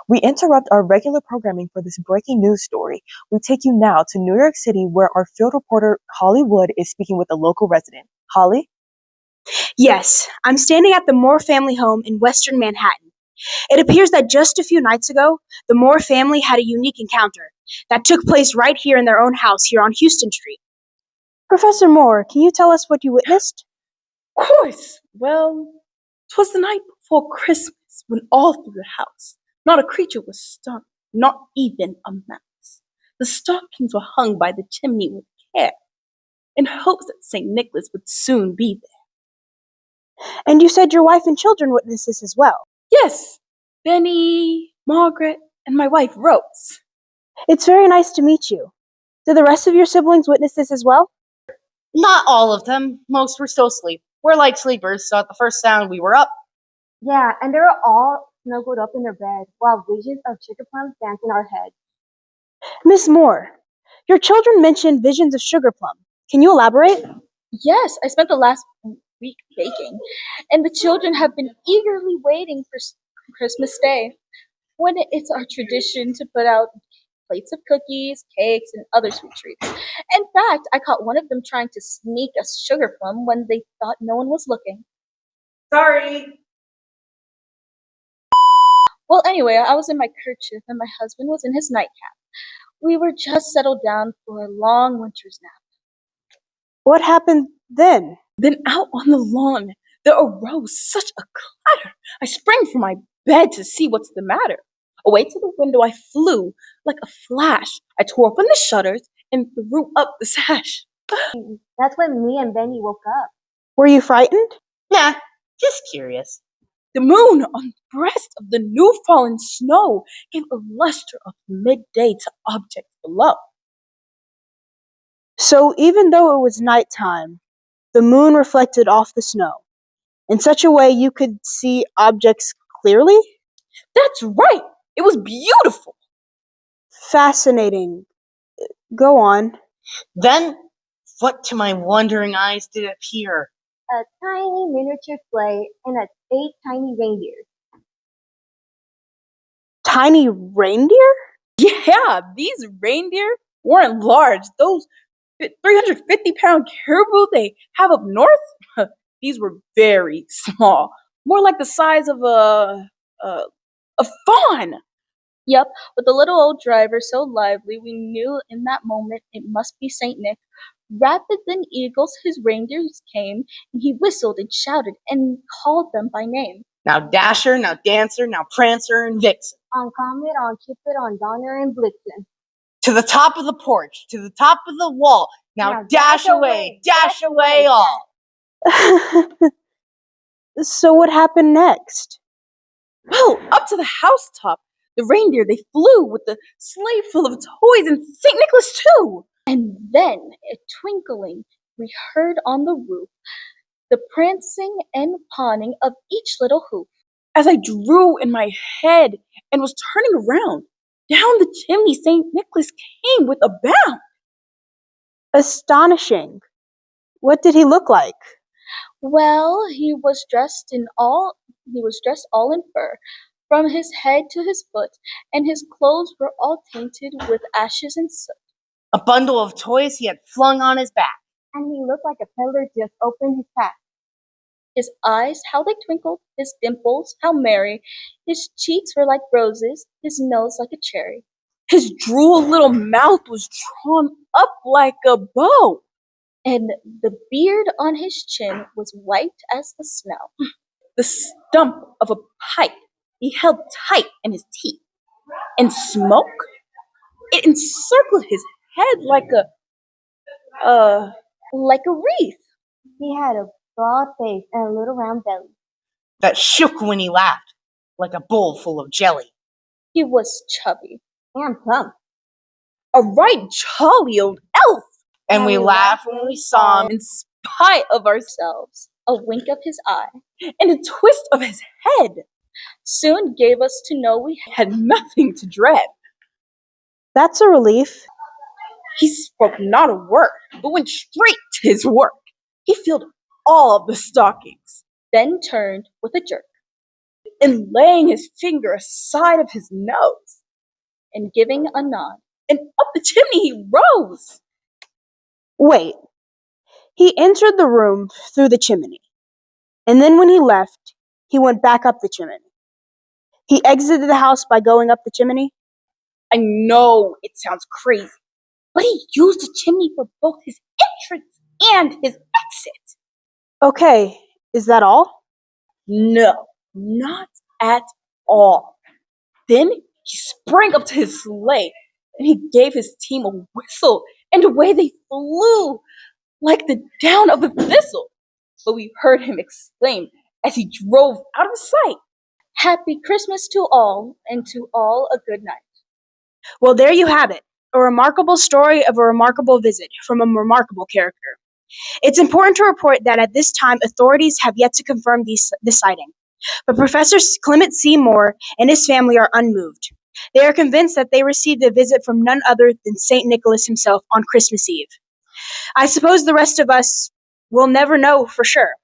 We interrupt our regular programming for this breaking news story. We take you now to New York City, where our field reporter Holly Wood is speaking with a local resident. Holly? Yes, I'm standing at the Moore family home in western Manhattan. It appears that just a few nights ago, the Moore family had a unique encounter that took place right here in their own house here on Houston Street. Professor Moore, can you tell us what you witnessed? Of course. Well, 'twas the night before Christmas when all through the house not a creature was stirring, not even a mouse. The stockings were hung by the chimney with care, in hopes that St. Nicholas would soon be there. And you said your wife and children witnessed this as well. Yes, Benny, Margaret, and my wife Rose. It's very nice to meet you. Did the rest of your siblings witness this as well? Not all of them. Most were still asleep. We're light sleepers, so at the first sound we were up. Yeah, and they were all snuggled up in their bed while visions of sugar plums danced in our heads. Miss Moore, your children mentioned visions of sugar plum. Can you elaborate? Yes, I spent the last week baking, and the children have been eagerly waiting for Christmas Day, when it's our tradition to put out plates of cookies, cakes, and other sweet treats. In fact, I caught one of them trying to sneak a sugar plum when they thought no one was looking. Sorry. Well, anyway, I was in my kerchief and my husband was in his nightcap. We were just settled down for a long winter's nap. What happened then? Then out on the lawn, there arose such a clatter. I sprang from my bed to see what's the matter. Away to the window I flew like a flash. I tore open the shutters and threw up the sash. That's when me and Benny woke up. Were you frightened? Nah, just curious. The moon on the breast of the new fallen snow gave a luster of midday to objects below. So even though it was nighttime, the moon reflected off the snow in such a way you could see objects clearly? That's right! It was beautiful! Fascinating. Go on. Then, what to my wondering eyes did appear? A tiny miniature sleigh and 8 tiny reindeers. Tiny reindeer? Yeah, these reindeer weren't large. Those 350-pound caribou they have up north, these were very small. More like the size of a fawn. Yep, with the little old driver so lively, we knew in that moment it must be Saint Nick. Rapid than eagles, his reindeers came, and he whistled and shouted and called them by name. Now Dasher, now Dancer, now Prancer and Vixen. On Comet, on Cupid, on Donner and Blitzen. To the top of the porch, to the top of the wall. Now dash away all. So what happened next? Well, up to the housetop, the reindeer, they flew with the sleigh full of toys and St. Nicholas too. And then, a twinkling, we heard on the roof the prancing and pawing of each little hoof. As I drew in my head and was turning around, down the chimney St. Nicholas came with a bound. Astonishing. What did he look like? Well, he was dressed all in fur, from his head to his foot, and his clothes were all tainted with ashes and soot. A bundle of toys he had flung on his back. And he looked like a peddler just opened his pack. His eyes, how they twinkled, his dimples, how merry. His cheeks were like roses, his nose like a cherry. His droll little mouth was drawn up like a bow, and the beard on his chin was white as the snow. The stump of a pipe he held tight in his teeth, and smoke, it encircled his head like a wreath. He had a broad face and a little round belly that shook when he laughed, like a bowl full of jelly. He was chubby and plump. A right jolly old elf. And we laughed when we saw him in spite of ourselves. A wink of his eye and a twist of his head soon gave us to know we had nothing to dread. That's a relief. He spoke not a word, but went straight to his work. He filled all the stockings, then turned with a jerk and laying his finger aside of his nose, and giving a nod, and up the chimney he rose. Wait, he entered the room through the chimney, and then when he left, he went back up the chimney. He exited the house by going up the chimney? I know it sounds crazy, but he used the chimney for both his entrance and his exit. Okay, is that all? No, not at all. Then he sprang up to his sleigh, and he gave his team a whistle, and away they flew, like the down of a thistle. But we heard him exclaim as he drove out of sight, "Happy Christmas to all, and to all a good night." Well, there you have it. A remarkable story of a remarkable visit from a remarkable character. It's important to report that at this time, authorities have yet to confirm this sighting. But Professor Clement Seymour and his family are unmoved. They are convinced that they received a visit from none other than St. Nicholas himself on Christmas Eve. I suppose the rest of us will never know for sure.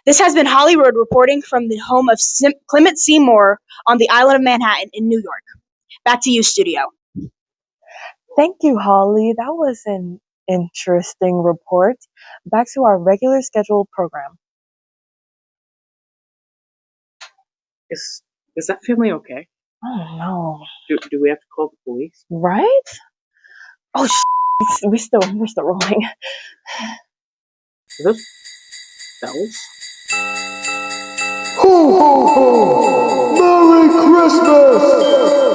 This has been Hollywood reporting from the home of Clement Seymour on the island of Manhattan in New York. Back to you, studio. Thank you, Holly. That was an interesting report. Back to our regular scheduled program. Is that family okay? Oh no. Do we have to call the police? Right? Oh, we're still rolling. Are those bells? Ho, ho, ho! Merry Christmas!